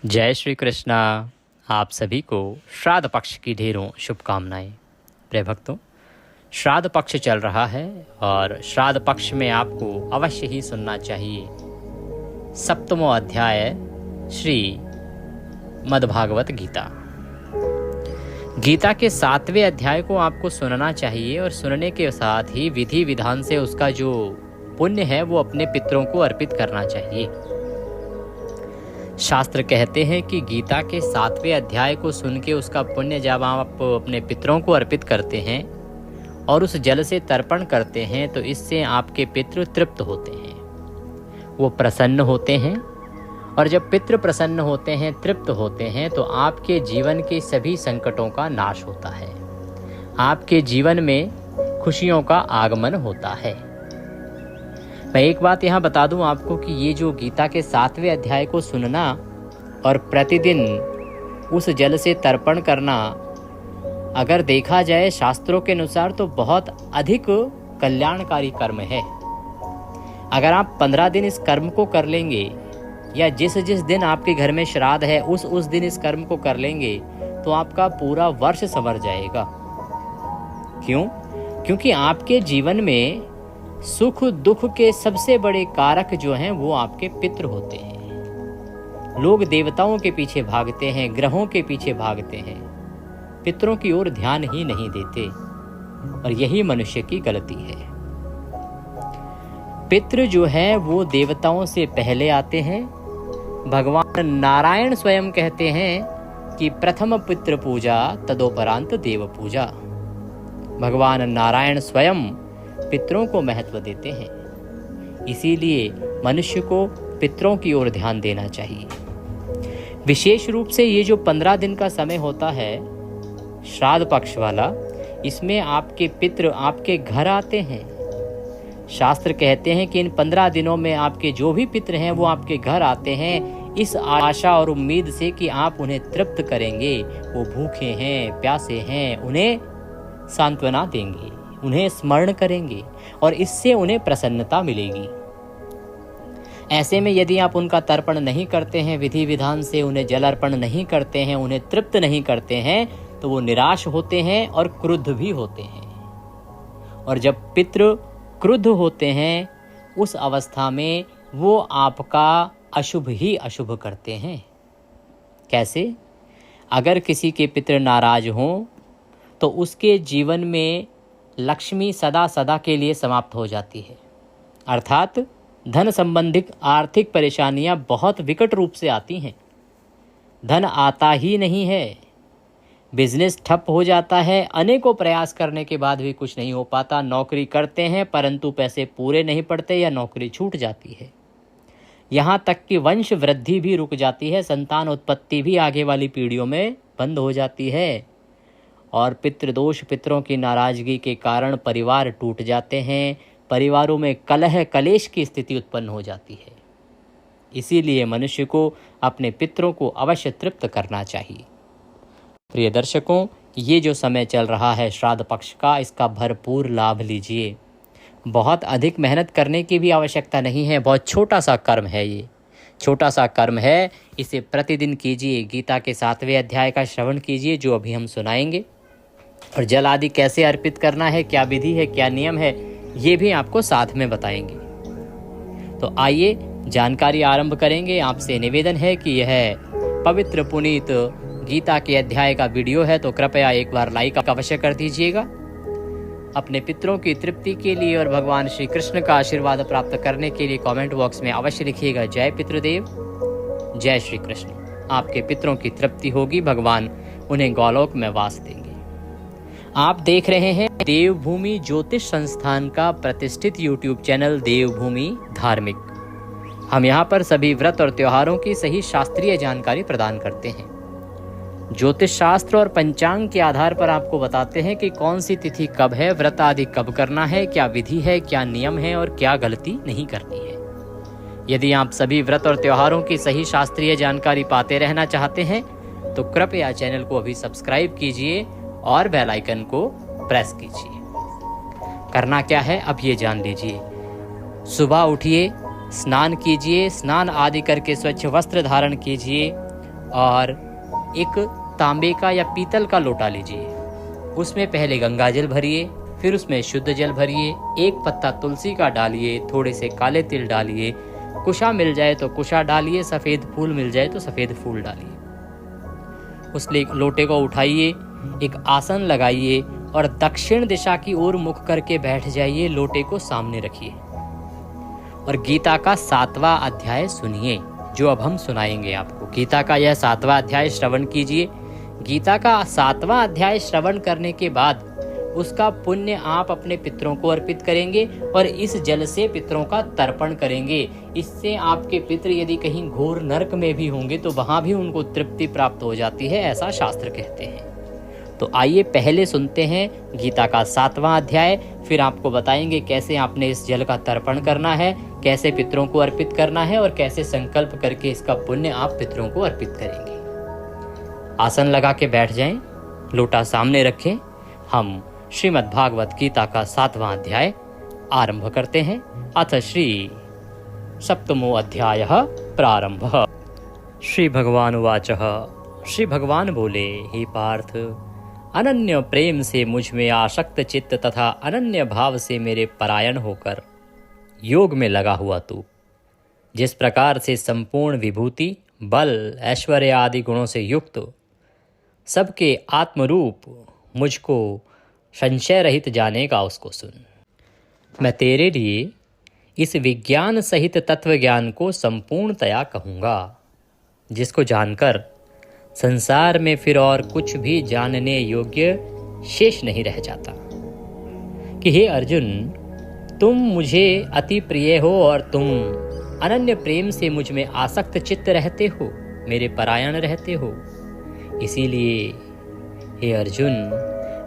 जय श्री कृष्णा। आप सभी को श्राद्ध पक्ष की ढेरों शुभकामनाएं। प्रिय भक्तों, श्राद्ध पक्ष चल रहा है और श्राद्ध पक्ष में आपको अवश्य ही सुनना चाहिए 7वां अध्याय श्री मद्भागवत गीता। गीता के 7वें अध्याय को आपको सुनना चाहिए और सुनने के साथ ही विधि विधान से उसका जो पुण्य है वो अपने पितरों को अर्पित करना चाहिए। शास्त्र कहते हैं कि गीता के 7वें अध्याय को सुन के उसका पुण्य जब आप अपने पितरों को अर्पित करते हैं और उस जल से तर्पण करते हैं तो इससे आपके पितृ तृप्त होते हैं, वो प्रसन्न होते हैं। और जब पितृ प्रसन्न होते हैं, तृप्त होते हैं, तो आपके जीवन के सभी संकटों का नाश होता है, आपके जीवन में खुशियों का आगमन होता है। मैं एक बात यहाँ बता दूं आपको कि ये जो गीता के 7वें अध्याय को सुनना और प्रतिदिन उस जल से तर्पण करना, अगर देखा जाए शास्त्रों के अनुसार तो बहुत अधिक कल्याणकारी कर्म है। अगर आप 15 दिन इस कर्म को कर लेंगे या जिस दिन आपके घर में श्राद्ध है उस दिन इस कर्म को कर लेंगे तो आपका पूरा वर्ष संवर जाएगा। क्यों? क्योंकि आपके जीवन में सुख दुख के सबसे बड़े कारक जो हैं वो आपके पितृ होते हैं। लोग देवताओं के पीछे भागते हैं, ग्रहों के पीछे भागते हैं, पितरों की ओर ध्यान ही नहीं देते और यही मनुष्य की गलती है। पितृ जो है वो देवताओं से पहले आते हैं। भगवान नारायण स्वयं कहते हैं कि प्रथम पितृ पूजा तदोपरांत देव पूजा। भगवान नारायण स्वयं पितरों को महत्व देते हैं, इसीलिए मनुष्य को पितरों की ओर ध्यान देना चाहिए। विशेष रूप से ये जो 15 दिन का समय होता है श्राद्ध पक्ष वाला, इसमें आपके पितृ आपके घर आते हैं। शास्त्र कहते हैं कि इन 15 दिनों में आपके जो भी पितृ हैं वो आपके घर आते हैं, इस आशा और उम्मीद से कि आप उन्हें तृप्त करेंगे। वो भूखे हैं, प्यासे हैं, उन्हें सांत्वना देंगे, उन्हें स्मरण करेंगे और इससे उन्हें प्रसन्नता मिलेगी। ऐसे में यदि आप उनका तर्पण नहीं करते हैं, विधि विधान से उन्हें जल अर्पण नहीं करते हैं, उन्हें तृप्त नहीं करते हैं, तो वो निराश होते हैं और क्रुद्ध भी होते हैं। और जब पितृ क्रुद्ध होते हैं उस अवस्था में वो आपका अशुभ ही अशुभ करते हैं। कैसे? अगर किसी के पितृ नाराज हों तो उसके जीवन में लक्ष्मी सदा सदा के लिए समाप्त हो जाती है, अर्थात धन संबंधित आर्थिक परेशानियां बहुत विकट रूप से आती हैं। धन आता ही नहीं है, बिजनेस ठप हो जाता है, अनेकों प्रयास करने के बाद भी कुछ नहीं हो पाता। नौकरी करते हैं परंतु पैसे पूरे नहीं पड़ते या नौकरी छूट जाती है। यहाँ तक कि वंश वृद्धि भी रुक जाती है, संतान उत्पत्ति भी आगे वाली पीढ़ियों में बंद हो जाती है। और पितृदोष, पितरों की नाराजगी के कारण परिवार टूट जाते हैं, परिवारों में कलह कलेश की स्थिति उत्पन्न हो जाती है। इसीलिए मनुष्य को अपने पितरों को अवश्य तृप्त करना चाहिए। प्रिय दर्शकों, ये जो समय चल रहा है श्राद्ध पक्ष का, इसका भरपूर लाभ लीजिए। बहुत अधिक मेहनत करने की भी आवश्यकता नहीं है, बहुत छोटा सा कर्म है, ये छोटा सा कर्म है, इसे प्रतिदिन कीजिए। गीता के 7वें अध्याय का श्रवण कीजिए जो अभी हम सुनाएंगे, और जल आदि कैसे अर्पित करना है, क्या विधि है, क्या नियम है, ये भी आपको साथ में बताएंगे। तो आइए जानकारी आरंभ करेंगे। आपसे निवेदन है कि यह पवित्र पुनीत गीता के अध्याय का वीडियो है तो कृपया एक बार लाइक अवश्य कर दीजिएगा। अपने पितरों की तृप्ति के लिए और भगवान श्री कृष्ण का आशीर्वाद प्राप्त करने के लिए कमेंट बॉक्स में अवश्य लिखिएगा जय पितृदेव, जय श्री कृष्ण। आपके पितरों की तृप्ति होगी, भगवान उन्हें गोलोक में वास देंगे। आप देख रहे हैं देवभूमि ज्योतिष संस्थान का प्रतिष्ठित YouTube चैनल देवभूमि धार्मिक। हम यहाँ पर सभी व्रत और त्योहारों की सही शास्त्रीय जानकारी प्रदान करते हैं। ज्योतिष शास्त्र और पंचांग के आधार पर आपको बताते हैं कि कौन सी तिथि कब है, व्रत आदि कब करना है, क्या विधि है, क्या नियम है और क्या गलती नहीं करनी है। यदि आप सभी व्रत और त्योहारों की सही शास्त्रीय जानकारी पाते रहना चाहते हैं तो कृपया चैनल को अभी सब्सक्राइब कीजिए और बेल आइकन को प्रेस कीजिए। करना क्या है अब ये जान लीजिए। सुबह उठिए, स्नान कीजिए, स्नान आदि करके स्वच्छ वस्त्र धारण कीजिए, और एक तांबे का या पीतल का लोटा लीजिए। उसमें पहले गंगा जल भरिए, फिर उसमें शुद्ध जल भरिए, एक पत्ता तुलसी का डालिए, थोड़े से काले तिल डालिए, कुशा मिल जाए तो कुशा डालिए, सफ़ेद फूल मिल जाए तो सफ़ेद फूल डालिए। उस लोटे को उठाइए, एक आसन लगाइए और दक्षिण दिशा की ओर मुख करके बैठ जाइए। लोटे को सामने रखिए और गीता का 7वां अध्याय सुनिए, जो अब हम सुनाएंगे आपको। गीता का यह 7वां अध्याय श्रवण कीजिए। गीता का 7वां अध्याय श्रवण करने के बाद उसका पुण्य आप अपने पितरों को अर्पित करेंगे और इस जल से पितरों का तर्पण करेंगे। इससे आपके पितर यदि कहीं घोर नरक में भी होंगे तो वहां भी उनको तृप्ति प्राप्त हो जाती है, ऐसा शास्त्र कहते हैं। तो आइए पहले सुनते हैं गीता का 7वां अध्याय, फिर आपको बताएंगे कैसे आपने इस जल का तर्पण करना है, कैसे पितरों को अर्पित करना है और कैसे संकल्प करके इसका पुण्य आप पितरों को अर्पित करेंगे। आसन लगा के बैठ जाएं, लोटा सामने रखें। हम श्रीमद् भागवत गीता का 7वां अध्याय आरंभ करते हैं। अथ श्री 7मो अध्यायः प्रारंभः। श्री भगवान उवाच। श्री भगवान बोले, हे पार्थ, अनन्य प्रेम से मुझ में आसक्त चित्त तथा अनन्य भाव से मेरे परायण होकर योग में लगा हुआ तू, जिस प्रकार से संपूर्ण विभूति, बल, ऐश्वर्य आदि गुणों से युक्त सबके आत्मरूप मुझको संशय रहित जानेगा, उसको सुन। मैं तेरे लिए इस विज्ञान सहित तत्व ज्ञान को संपूर्णतया कहूँगा, जिसको जानकर संसार में फिर और कुछ भी जानने योग्य शेष नहीं रह जाता। कि हे अर्जुन, तुम मुझे अति प्रिय हो और तुम अनन्य प्रेम से मुझ में आसक्त चित्त रहते हो, मेरे परायण रहते हो। इसीलिए हे अर्जुन,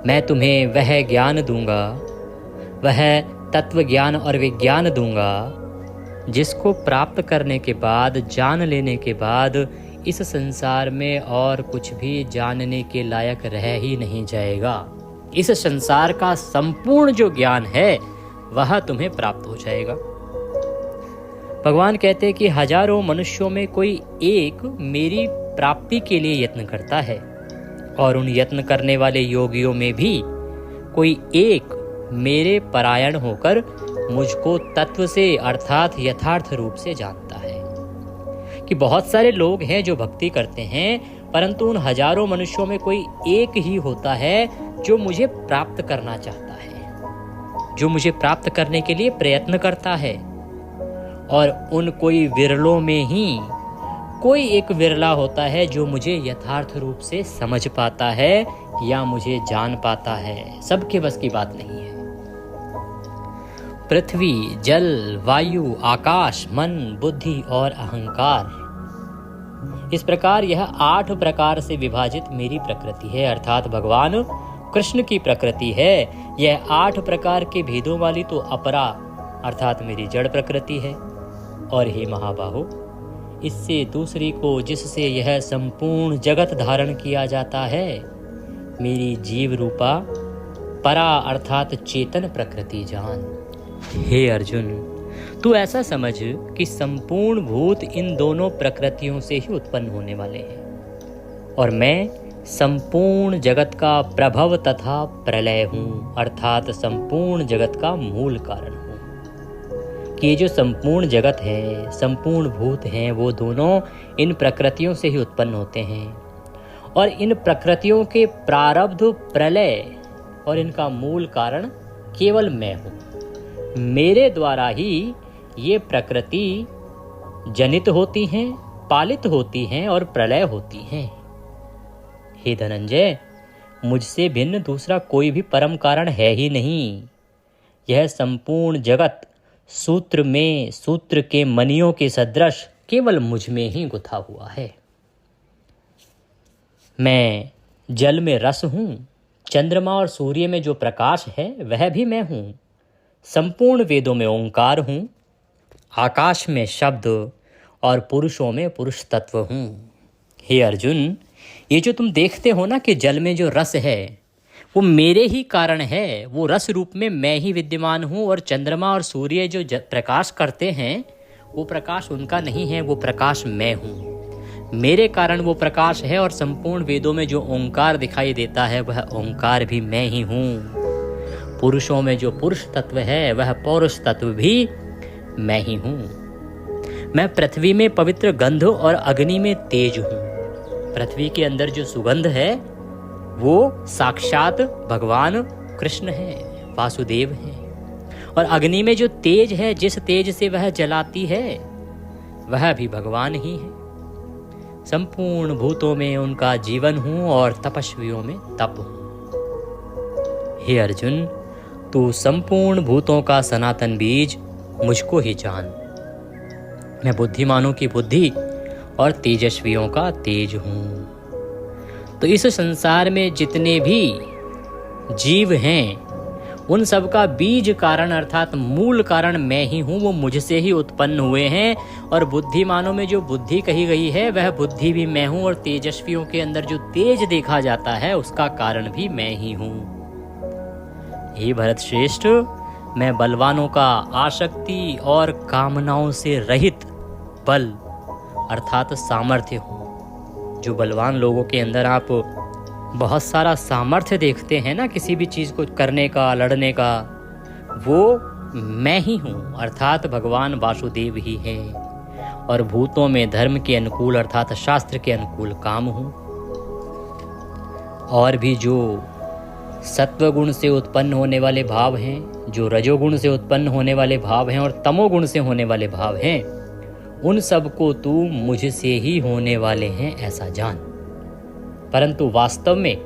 मैं तुम्हें वह ज्ञान दूंगा, वह तत्व ज्ञान और विज्ञान दूंगा, जिसको प्राप्त करने के बाद, जान लेने के बाद इस संसार में और कुछ भी जानने के लायक रह ही नहीं जाएगा। इस संसार का संपूर्ण जो ज्ञान है वह तुम्हें प्राप्त हो जाएगा। भगवान कहते हैं कि हजारों मनुष्यों में कोई एक मेरी प्राप्ति के लिए यत्न करता है और उन यत्न करने वाले योगियों में भी कोई एक मेरे परायण होकर मुझको तत्व से अर्थात यथार्थ रूप से जानता है। कि बहुत सारे लोग हैं जो भक्ति करते हैं, परंतु उन हजारों मनुष्यों में कोई एक ही होता है जो मुझे प्राप्त करना चाहता है, जो मुझे प्राप्त करने के लिए प्रयत्न करता है। और उन कोई विरलों में ही कोई एक विरला होता है जो मुझे यथार्थ रूप से समझ पाता है या मुझे जान पाता है। सबके बस की बात नहीं है। पृथ्वी, जल, वायु, आकाश, मन, बुद्धि और अहंकार, इस प्रकार यह 8 प्रकार से विभाजित मेरी प्रकृति है, अर्थात भगवान कृष्ण की प्रकृति है। यह 8 प्रकार के भेदों वाली तो अपरा अर्थात मेरी जड़ प्रकृति है। और हे महाबाहो, इससे दूसरी को जिससे यह संपूर्ण जगत धारण किया जाता है, मेरी जीव रूपा परा अर्थात चेतन प्रकृति जान। हे अर्जुन, तू ऐसा समझ कि संपूर्ण भूत इन दोनों प्रकृतियों से ही उत्पन्न होने वाले हैं और मैं संपूर्ण जगत का प्रभव तथा प्रलय हूँ, अर्थात संपूर्ण जगत का मूल कारण हूँ। कि ये जो संपूर्ण जगत है, संपूर्ण भूत हैं, वो दोनों इन प्रकृतियों से ही उत्पन्न होते हैं और इन प्रकृतियों के प्रारब्ध, प्रलय और इनका मूल कारण केवल मैं हूँ। मेरे द्वारा ही ये प्रकृति जनित होती हैं, पालित होती हैं और प्रलय होती हैं। हे धनंजय, मुझसे भिन्न दूसरा कोई भी परम कारण है ही नहीं। यह संपूर्ण जगत सूत्र में सूत्र के मणियों के सदृश केवल मुझ में ही गुथा हुआ है। मैं जल में रस हूँ, चंद्रमा और सूर्य में जो प्रकाश है वह भी मैं हूँ, संपूर्ण वेदों में ओंकार हूँ, आकाश में शब्द और पुरुषों में पुरुष तत्व हूँ। हे अर्जुन, ये जो तुम देखते हो ना कि जल में जो रस है वो मेरे ही कारण है, वो रस रूप में मैं ही विद्यमान हूँ। और चंद्रमा और सूर्य जो प्रकाश करते हैं वो प्रकाश उनका नहीं है, वो प्रकाश मैं हूँ। मेरे कारण वो प्रकाश है, और संपूर्ण वेदों में जो ओंकार दिखाई देता है वह ओंकार भी मैं ही हूँ। पुरुषों में जो पुरुष तत्व है वह पौरुष तत्व भी मैं ही हूँ। मैं पृथ्वी में पवित्र गंध और अग्नि में तेज हूँ। पृथ्वी के अंदर जो सुगंध है वो साक्षात भगवान कृष्ण है, वासुदेव है। और अग्नि में जो तेज है, जिस तेज से वह जलाती है, वह भी भगवान ही है। संपूर्ण भूतों में उनका जीवन हूं और तपस्वियों में तप हूं। हे अर्जुन, तू संपूर्ण भूतों का सनातन बीज मुझको ही जान। मैं बुद्धिमानों की बुद्धि और तेजस्वियों का तेज हूं। तो इस संसार में जितने भी जीव हैं उन सब का बीज कारण अर्थात मूल कारण मैं ही हूँ। वो मुझसे ही उत्पन्न हुए हैं। और बुद्धिमानों में जो बुद्धि कही गई है वह बुद्धि भी मैं हूँ, और तेजस्वियों के अंदर जो तेज देखा जाता है उसका कारण भी मैं ही हूँ। हे भरत श्रेष्ठ, मैं बलवानों का आसक्ति और कामनाओं से रहित बल अर्थात सामर्थ्य हूँ। जो बलवान लोगों के अंदर आप बहुत सारा सामर्थ्य देखते हैं ना, किसी भी चीज़ को करने का, लड़ने का, वो मैं ही हूँ अर्थात भगवान वासुदेव ही हैं। और भूतों में धर्म के अनुकूल अर्थात शास्त्र के अनुकूल काम हूँ। और भी जो सत्वगुण से उत्पन्न होने वाले भाव हैं, जो रजोगुण से उत्पन्न होने वाले भाव हैं और तमोगुण से होने वाले भाव हैं, उन सब को तू मुझसे ही होने वाले हैं ऐसा जान। परंतु वास्तव में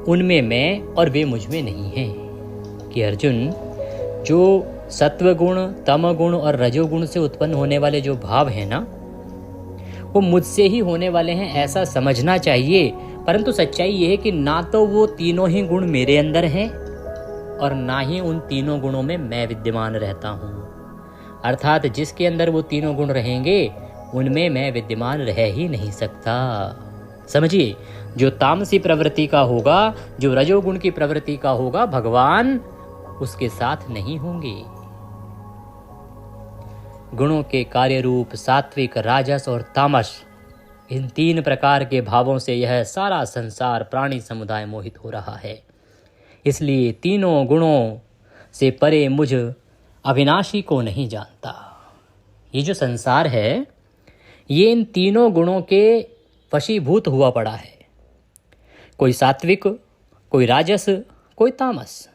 उनमें मैं और वे मुझ में नहीं हैं। कि अर्जुन, जो सत्वगुण, तमगुण और रजोगुण से उत्पन्न होने वाले जो भाव हैं ना, वो मुझसे ही होने वाले हैं ऐसा समझना चाहिए। परंतु सच्चाई ये है कि ना तो वो तीनों ही गुण मेरे अंदर हैं और ना ही उन तीनों गुणों में मैं विद्यमान रहता हूँ। अर्थात जिसके अंदर वो तीनों गुण रहेंगे उनमें मैं विद्यमान रह ही नहीं सकता। समझिए, जो तामसी प्रवृत्ति का होगा, जो रजोगुण की प्रवृत्ति का होगा, भगवान उसके साथ नहीं होंगे। गुणों के कार्य रूप सात्विक, राजस और तामस, इन तीन प्रकार के भावों से यह सारा संसार प्राणी समुदाय मोहित हो रहा है। इसलिए तीनों गुणों से परे मुझ अविनाशी को नहीं जानता। ये जो संसार है ये इन तीनों गुणों के वशीभूत हुआ पड़ा है। कोई सात्विक, कोई राजस, कोई तामस।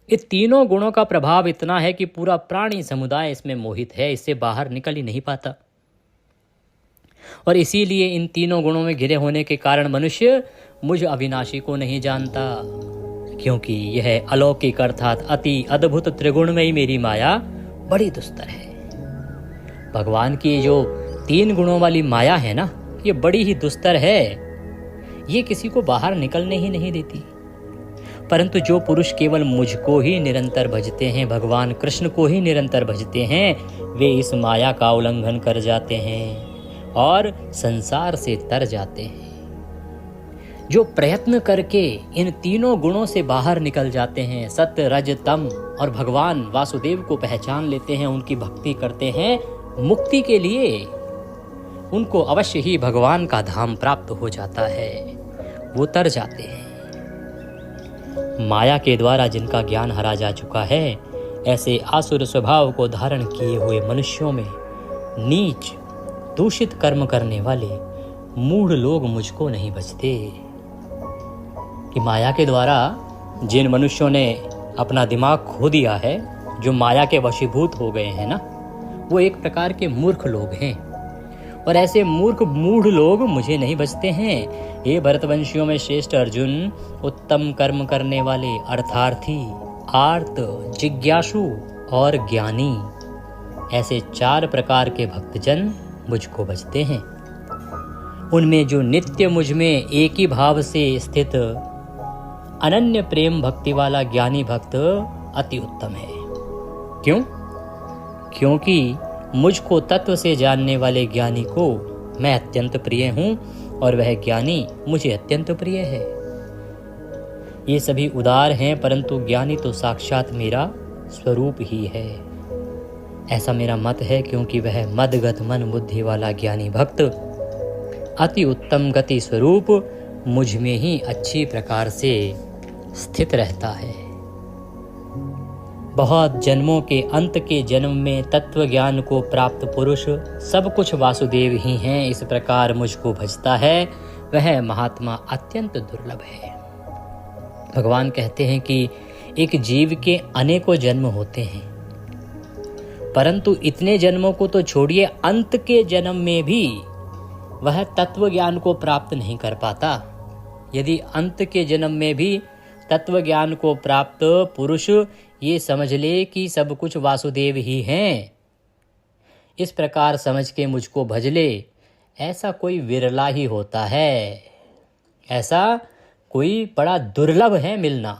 ये तीनों गुणों का प्रभाव इतना है कि पूरा प्राणी समुदाय इसमें मोहित है, इससे बाहर निकल ही नहीं पाता। और इसीलिए इन तीनों गुणों में घिरे होने के कारण मनुष्य मुझ अविनाशी को नहीं जानता, क्योंकि यह अलौकिक अर्थात अति अद्भुत त्रिगुणमयी मेरी माया बड़ी दुस्तर है। भगवान की जो तीन गुणों वाली माया है ना, ये बड़ी ही दुस्तर है। ये किसी को बाहर निकलने ही नहीं देती। परंतु जो पुरुष केवल मुझको ही निरंतर भजते हैं, भगवान कृष्ण को ही निरंतर भजते हैं, वे इस माया का उल्लंघन कर जाते हैं और संसार से तर जाते हैं। जो प्रयत्न करके इन तीनों गुणों से बाहर निकल जाते हैं, सत्य, रज, तम, और भगवान वासुदेव को पहचान लेते हैं, उनकी भक्ति करते हैं, मुक्ति के लिए उनको अवश्य ही भगवान का धाम प्राप्त हो जाता है। वो तर जाते हैं। माया के द्वारा जिनका ज्ञान हरा जा चुका है, ऐसे आसुर स्वभाव को धारण किए हुए मनुष्यों में नीच, दूषित कर्म करने वाले मूढ़ लोग मुझको नहीं बचते। कि माया के द्वारा जिन मनुष्यों ने अपना दिमाग खो दिया है, जो माया के वशीभूत हो गए हैं ना, वो एक प्रकार के मूर्ख लोग हैं। और ऐसे मूर्ख मूढ़ लोग मुझे नहीं बचते हैं। ये भरतवंशियों में श्रेष्ठ अर्जुन, उत्तम कर्म करने वाले अर्थार्थी, आर्त, जिज्ञासु और ज्ञानी, ऐसे चार प्रकार के भक्तजन मुझको बचते हैं। उनमें जो नित्य मुझ में एक ही भाव से स्थित अनन्य प्रेम भक्ति वाला ज्ञानी भक्त अति उत्तम है। क्यों? क्योंकि मुझको तत्व से जानने वाले ज्ञानी को मैं अत्यंत प्रिय हूँ और वह ज्ञानी मुझे अत्यंत प्रिय है। ये सभी उदार हैं, परंतु ज्ञानी तो साक्षात मेरा स्वरूप ही है, ऐसा मेरा मत है। क्योंकि वह मदगत मन बुद्धि वाला ज्ञानी भक्त अति उत्तम गति स्वरूप मुझ में ही अच्छी प्रकार से स्थित रहता है। बहुत जन्मों के अंत के जन्म में तत्व ज्ञान को प्राप्त पुरुष सब कुछ वासुदेव ही हैं, इस प्रकार मुझको भजता है, वह महात्मा अत्यंत दुर्लभ है। भगवान कहते हैं कि एक जीव के अनेकों जन्म होते हैं, परंतु इतने जन्मों को तो छोड़िए, अंत के जन्म में भी वह तत्व ज्ञान को प्राप्त नहीं कर पाता। यदि अंत के जन्म में भी तत्व ज्ञान को प्राप्त पुरुष ये समझ ले कि सब कुछ वासुदेव ही हैं, इस प्रकार समझ के मुझको भज ले, ऐसा कोई विरला ही होता है, ऐसा कोई बड़ा दुर्लभ है मिलना।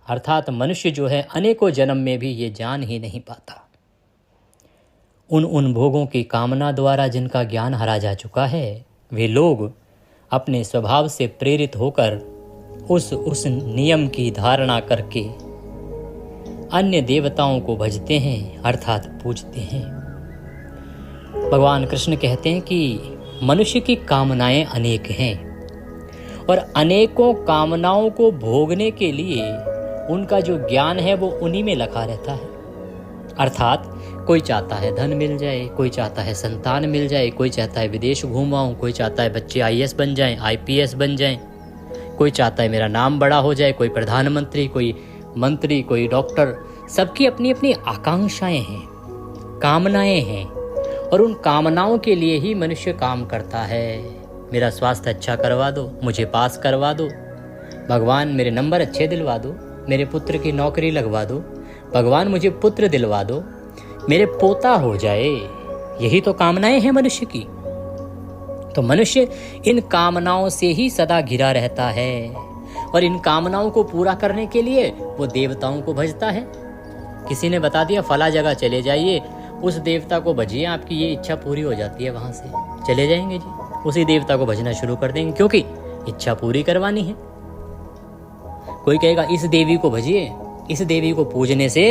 अर्थात मनुष्य जो है अनेकों जन्म में भी ये जान ही नहीं पाता। उन भोगों की कामना द्वारा जिनका ज्ञान हरा जा चुका है, वे लोग अपने स्वभाव से प्रेरित होकर उस नियम की धारणा करके अन्य देवताओं को भजते हैं, अर्थात पूजते हैं। भगवान कृष्ण कहते हैं कि मनुष्य की कामनाएं अनेक हैं और अनेकों कामनाओं को भोगने के लिए उनका जो ज्ञान है वो उन्हीं में लगा रहता है। अर्थात कोई चाहता है धन मिल जाए, कोई चाहता है संतान मिल जाए, कोई चाहता है विदेश घूम आऊं, कोई चाहता है बच्चे IAS बन जाएं, IPS बन जाएं, कोई चाहता है मेरा नाम बड़ा हो जाए, कोई प्रधानमंत्री, कोई मंत्री, कोई डॉक्टर। सबकी अपनी अपनी आकांक्षाएं हैं, कामनाएं हैं, और उन कामनाओं के लिए ही मनुष्य काम करता है। मेरा स्वास्थ्य अच्छा करवा दो, मुझे पास करवा दो, भगवान मेरे नंबर अच्छे दिलवा दो, मेरे पुत्र की नौकरी लगवा दो, भगवान मुझे पुत्र दिलवा दो, मेरे पोता हो जाए। यही तो कामनाएं हैं मनुष्य की। तो मनुष्य इन कामनाओं से ही सदा घिरा रहता है और इन कामनाओं को पूरा करने के लिए वो देवताओं को भजता है। किसी ने बता दिया फला जगह चले जाइए, उस देवता को भजिए, आपकी ये इच्छा पूरी हो जाती है, वहां से चले जाएंगे जी, उसी देवता को भजना शुरू कर देंगे, क्योंकि इच्छा पूरी करवानी है। कोई कहेगा इस देवी को भजिए, इस देवी को पूजने से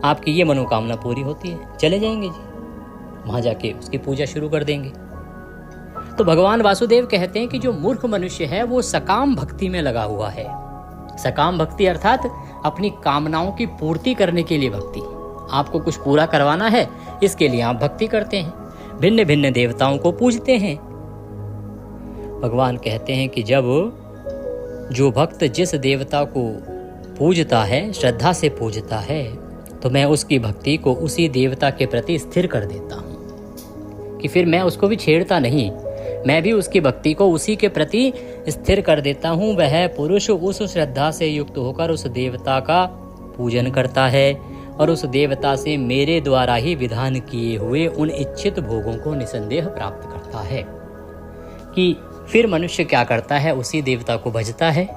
आपकी ये मनोकामना पूरी होती है, चले जाएंगे जी, वहां जाके उसकी पूजा शुरू कर देंगे। तो भगवान वासुदेव कहते हैं कि जो मूर्ख मनुष्य है वो सकाम भक्ति में लगा हुआ है। सकाम भक्ति अर्थात अपनी कामनाओं की पूर्ति करने के लिए भक्ति। आपको कुछ पूरा करवाना है, इसके लिए आप भक्ति करते हैं, भिन्न भिन्न देवताओं को पूजते हैं। भगवान कहते हैं कि जब जो भक्त जिस देवता को पूजता है, श्रद्धा से पूजता है, तो मैं उसकी भक्ति को उसी देवता के प्रति स्थिर कर देता हूँ, कि फिर मैं उसको भी छेड़ता नहीं, मैं भी उसकी भक्ति को उसी के प्रति स्थिर कर देता हूँ। वह पुरुष उस श्रद्धा से युक्त होकर उस देवता का पूजन करता है और उस देवता से मेरे द्वारा ही विधान किए हुए उन इच्छित भोगों को निसंदेह प्राप्त करता है। कि फिर मनुष्य क्या करता है, उसी देवता को भजता है,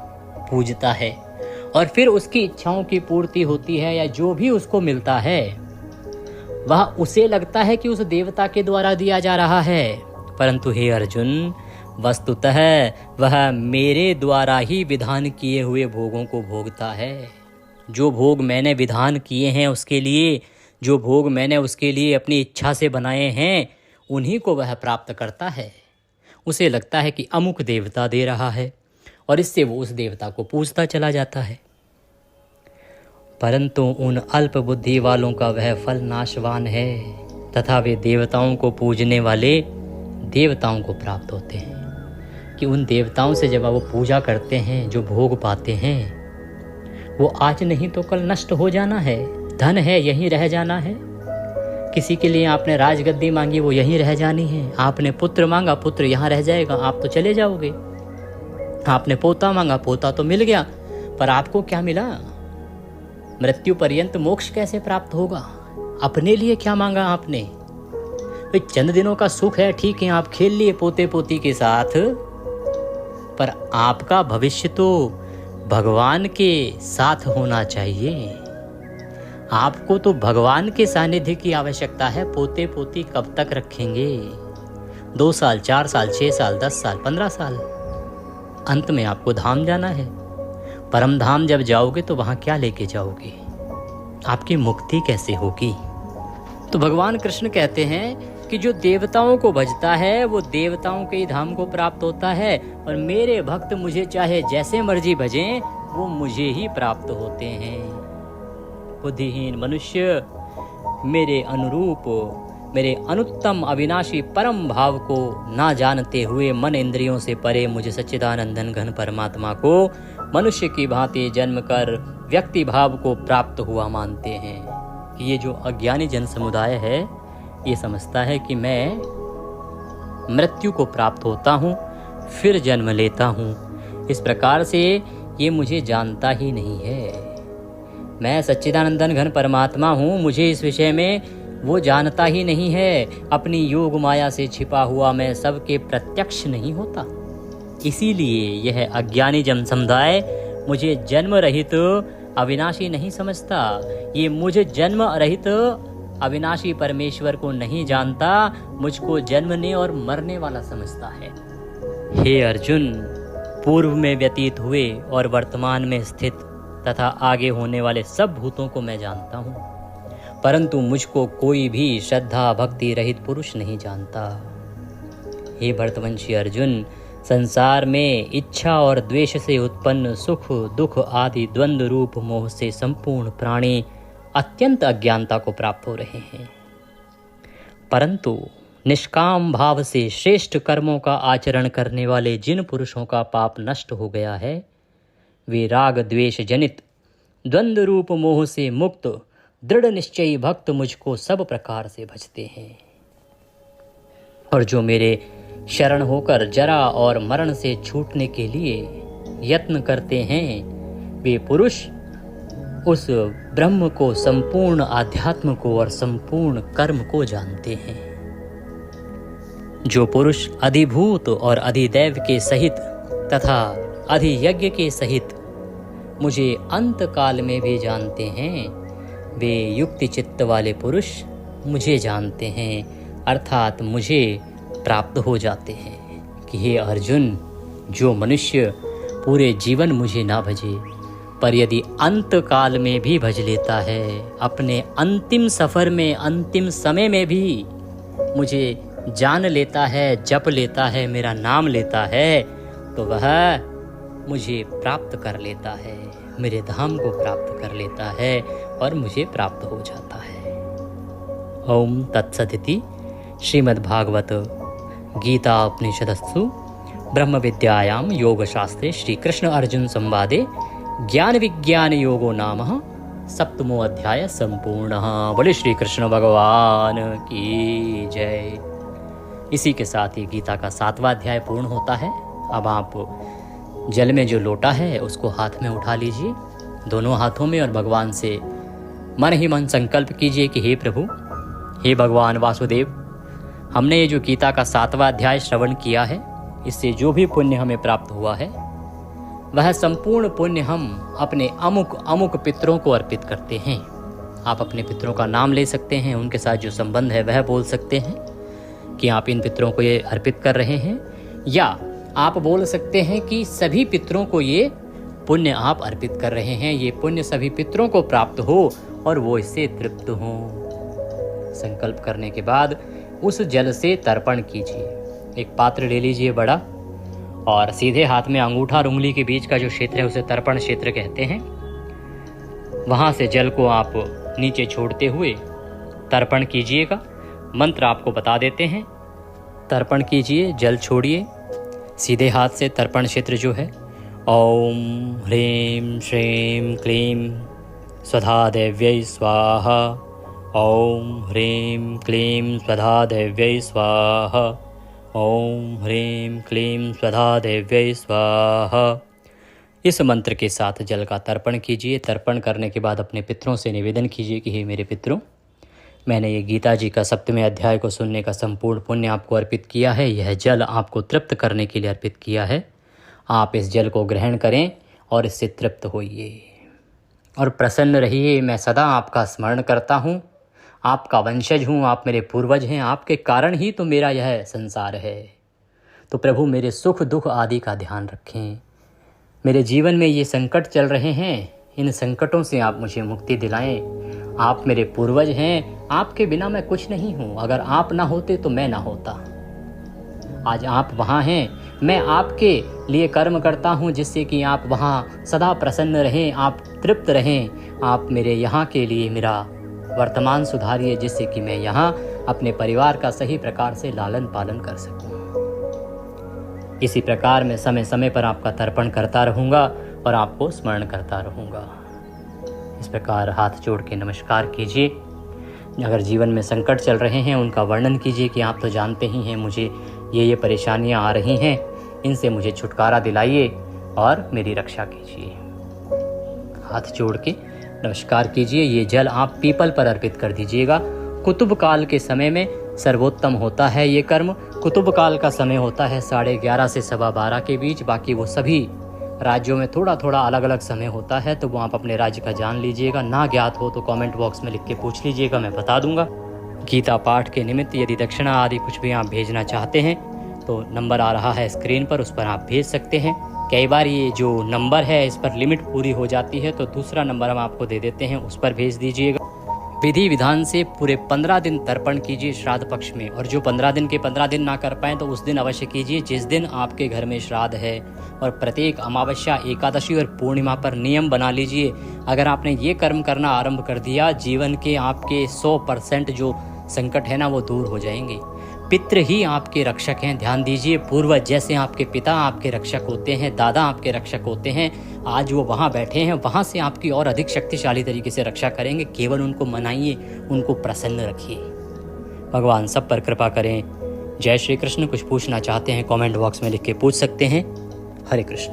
पूजता है, और फिर उसकी इच्छाओं की पूर्ति होती है या जो भी उसको मिलता है वह उसे लगता है कि उस देवता के द्वारा दिया जा रहा है, परंतु हे अर्जुन, वस्तुतः वह मेरे द्वारा ही विधान किए हुए भोगों को भोगता है। जो भोग मैंने विधान किए हैं उसके लिए, जो भोग मैंने उसके लिए अपनी इच्छा से बनाए हैं, उन्हीं को वह प्राप्त करता है। उसे लगता है कि अमुक देवता दे रहा है और इससे वो उस देवता को पूजता चला जाता है, परंतु उन अल्प बुद्धि वालों का वह फल नाशवान है तथा वे देवताओं को पूजने वाले देवताओं को प्राप्त होते हैं। कि उन देवताओं से जब वो पूजा करते हैं, जो भोग पाते हैं, वो आज नहीं तो कल नष्ट हो जाना है। धन है यहीं रह जाना है। किसी के लिए आपने राजगद्दी मांगी, वो यहीं रह जानी है। आपने पुत्र मांगा, पुत्र यहाँ रह जाएगा, आप तो चले जाओगे। आपने पोता मांगा, पोता तो मिल गया, पर आपको क्या मिला? मृत्यु पर्यंत मोक्ष कैसे प्राप्त होगा? अपने लिए क्या मांगा आपने? भाई चंद दिनों का सुख है, ठीक है, आप खेल लिए पोते पोती के साथ, पर आपका भविष्य तो भगवान के साथ होना चाहिए। आपको तो भगवान के सानिध्य की आवश्यकता है। पोते पोती कब तक रखेंगे? 2 साल, 4 साल, 6 साल, 10 साल, 15 साल, अंत में आपको धाम जाना है। परम धाम जब जाओगे तो वहां क्या लेके जाओगे? आपकी मुक्ति कैसे होगी? तो भगवान कृष्ण कहते हैं कि जो देवताओं को भजता है वो देवताओं के ही धाम को प्राप्त होता है, और मेरे भक्त मुझे चाहे जैसे मर्जी भजें वो मुझे ही प्राप्त होते हैं। बुद्धिहीन मनुष्य मेरे अनुरूप, मेरे अनुत्तम अविनाशी परम भाव को ना जानते हुए मन इंद्रियों से परे मुझे सच्चिदानंदन घन परमात्मा को मनुष्य की भांति जन्म कर व्यक्ति भाव को प्राप्त हुआ मानते हैं। कि ये जो अज्ञानी जन समुदाय है ये समझता है कि मैं मृत्यु को प्राप्त होता हूँ फिर जन्म लेता हूँ। इस प्रकार से ये मुझे जानता ही नहीं है। मैं सच्चिदानंदन घन परमात्मा हूँ, मुझे इस विषय में वो जानता ही नहीं है। अपनी योग माया से छिपा हुआ मैं सबके प्रत्यक्ष नहीं होता। इसीलिए यह अज्ञानी जन समुदाय मुझे जन्म रहित अविनाशी नहीं समझता। ये मुझे जन्म रहित अविनाशी परमेश्वर को नहीं जानता, मुझको जन्मने और मरने वाला समझता है। हे अर्जुन, पूर्व में व्यतीत हुए और वर्तमान में स्थित तथा आगे होने वाले सब भूतों को मैं जानता हूँ, परंतु मुझको कोई भी श्रद्धा भक्ति रहित पुरुष नहीं जानता। हे भरतवंशी अर्जुन, संसार में इच्छा और द्वेष से उत्पन्न सुख दुख आदि द्वंद्व रूप मोह से संपूर्ण प्राणी अत्यंत अज्ञानता को प्राप्त हो रहे हैं, परंतु निष्काम भाव से श्रेष्ठ कर्मों का आचरण करने वाले जिन पुरुषों का पाप नष्ट हो गया है वे राग द्वेष जनित द्वंद्व रूप मोह से मुक्त दृढ़ निश्चयी भक्त मुझको सब प्रकार से भजते हैं। और जो मेरे शरण होकर जरा और मरण से छूटने के लिए यत्न करते हैं वे पुरुष उस ब्रह्म को, संपूर्ण आध्यात्म को और संपूर्ण कर्म को जानते हैं। जो पुरुष अधिभूत और अधिदैव के सहित तथा अधियज्ञ के सहित मुझे अंत काल में भी जानते हैं वे युक्ति चित्त वाले पुरुष मुझे जानते हैं, अर्थात मुझे प्राप्त हो जाते हैं। कि हे अर्जुन, जो मनुष्य पूरे जीवन मुझे ना भजे पर यदि अंत काल में भी भज लेता है, अपने अंतिम सफर में अंतिम समय में भी मुझे जान लेता है, जप लेता है, मेरा नाम लेता है, तो वह मुझे प्राप्त कर लेता है, मेरे धाम को प्राप्त कर लेता है और मुझे प्राप्त हो जाता है। ओम तत्सदिति श्रीमद्भागवत गीता उपनिषदस्तु ब्रह्म विद्यायां योगशास्त्रे श्री कृष्ण अर्जुन संवादे ज्ञान विज्ञान योगो नाम सप्तमो अध्याय संपूर्णः। बोले श्री कृष्ण भगवान की जय। इसी के साथ ही गीता का 7वां अध्याय पूर्ण होता है। अब आप जल में जो लोटा है उसको हाथ में उठा लीजिए, दोनों हाथों में, और भगवान से मन ही मन संकल्प कीजिए कि हे प्रभु, हे भगवान वासुदेव, हमने ये जो गीता का 7वां अध्याय श्रवण किया है, इससे जो भी पुण्य हमें प्राप्त हुआ है वह संपूर्ण पुण्य हम अपने अमुक अमुक पितरों को अर्पित करते हैं। आप अपने पितरों का नाम ले सकते हैं, उनके साथ जो संबंध है वह बोल सकते हैं कि आप इन पितरों को ये अर्पित कर रहे हैं, या आप बोल सकते हैं कि सभी पितरों को ये पुण्य आप अर्पित कर रहे हैं, ये पुण्य सभी पितरों को प्राप्त हो और वो इससे तृप्त हों। संकल्प करने के बाद उस जल से तर्पण कीजिए। एक पात्र ले लीजिए बड़ा, और सीधे हाथ में अंगूठा और उंगली के बीच का जो क्षेत्र है उसे तर्पण क्षेत्र कहते हैं। वहाँ से जल को आप नीचे छोड़ते हुए तर्पण कीजिएगा। मंत्र आपको बता देते हैं। तर्पण कीजिए, जल छोड़िए, सीधे हाथ से तर्पण क्षेत्र जो है ओम ह्रीं श्रीं क्लीं स्वधा देव्यै स्वाहा, ओम ह्रीं क्लीं स्वधा देव्यै स्वाहा, ओम ह्रीं क्लीं स्वधा देव्यै स्वाहा। इस मंत्र के साथ जल का तर्पण कीजिए। तर्पण करने के बाद अपने पितरों से निवेदन कीजिए कि हे मेरे पितरों, मैंने ये गीता जी का 7वें अध्याय को सुनने का संपूर्ण पुण्य आपको अर्पित किया है। यह जल आपको तृप्त करने के लिए अर्पित किया है। आप इस जल को ग्रहण करें और इससे तृप्त होइए और प्रसन्न रहिए। मैं सदा आपका स्मरण करता हूँ, आपका वंशज हूँ, आप मेरे पूर्वज हैं, आपके कारण ही तो मेरा यह संसार है। तो प्रभु मेरे सुख दुख आदि का ध्यान रखें। मेरे जीवन में ये संकट चल रहे हैं, इन संकटों से आप मुझे मुक्ति दिलाएं। आप मेरे पूर्वज हैं, आपके बिना मैं कुछ नहीं हूँ, अगर आप ना होते तो मैं ना होता। आज आप वहाँ हैं, मैं आपके लिए कर्म करता हूँ जिससे कि आप वहाँ सदा प्रसन्न रहें, आप तृप्त रहें। आप मेरे यहाँ के लिए मेरा वर्तमान सुधारिए जिससे कि मैं यहाँ अपने परिवार का सही प्रकार से लालन पालन कर सकूँ। इसी प्रकार मैं समय समय पर आपका तर्पण करता रहूँगा और आपको स्मरण करता रहूँगा। इस प्रकार हाथ जोड़ के नमस्कार कीजिए। अगर जीवन में संकट चल रहे हैं उनका वर्णन कीजिए कि आप तो जानते ही हैं मुझे ये परेशानियां आ रही हैं, इनसे मुझे छुटकारा दिलाइए और मेरी रक्षा कीजिए। हाथ जोड़ के नमस्कार कीजिए। ये जल आप पीपल पर अर्पित कर दीजिएगा। कुतुब काल के समय में सर्वोत्तम होता है ये कर्म। कुतुब काल का समय होता है 11:30 से 12:15 के बीच। बाकी वो सभी राज्यों में थोड़ा थोड़ा अलग अलग समय होता है, तो वो आप अपने राज्य का जान लीजिएगा। ना ज्ञात हो तो कमेंट बॉक्स में लिख के पूछ लीजिएगा, मैं बता दूंगा। गीता पाठ के निमित्त यदि दक्षिणा आदि कुछ भी आप भेजना चाहते हैं तो नंबर आ रहा है स्क्रीन पर, उस पर आप भेज सकते हैं। कई बार ये जो नंबर है इस पर लिमिट पूरी हो जाती है, तो दूसरा नंबर हम आपको दे देते हैं, उस पर भेज दीजिएगा। विधि विधान से पूरे 15 दिन तर्पण कीजिए श्राद्ध पक्ष में, और जो 15 दिन के 15 दिन ना कर पाएँ तो उस दिन अवश्य कीजिए जिस दिन आपके घर में श्राद्ध है। और प्रत्येक अमावस्या, एकादशी और पूर्णिमा पर नियम बना लीजिए। अगर आपने ये कर्म करना आरंभ कर दिया, जीवन के आपके 100% जो संकट है ना वो दूर हो जाएंगे। पितृ ही आपके रक्षक हैं, ध्यान दीजिए। पूर्वज जैसे आपके पिता आपके रक्षक होते हैं, दादा आपके रक्षक होते हैं, आज वो वहाँ बैठे हैं, वहाँ से आपकी और अधिक शक्तिशाली तरीके से रक्षा करेंगे। केवल उनको मनाइए, उनको प्रसन्न रखिए। भगवान सब पर कृपा करें। जय श्री कृष्ण। कुछ पूछना चाहते हैं कमेंट बॉक्स में लिख के पूछ सकते हैं। हरे कृष्ण।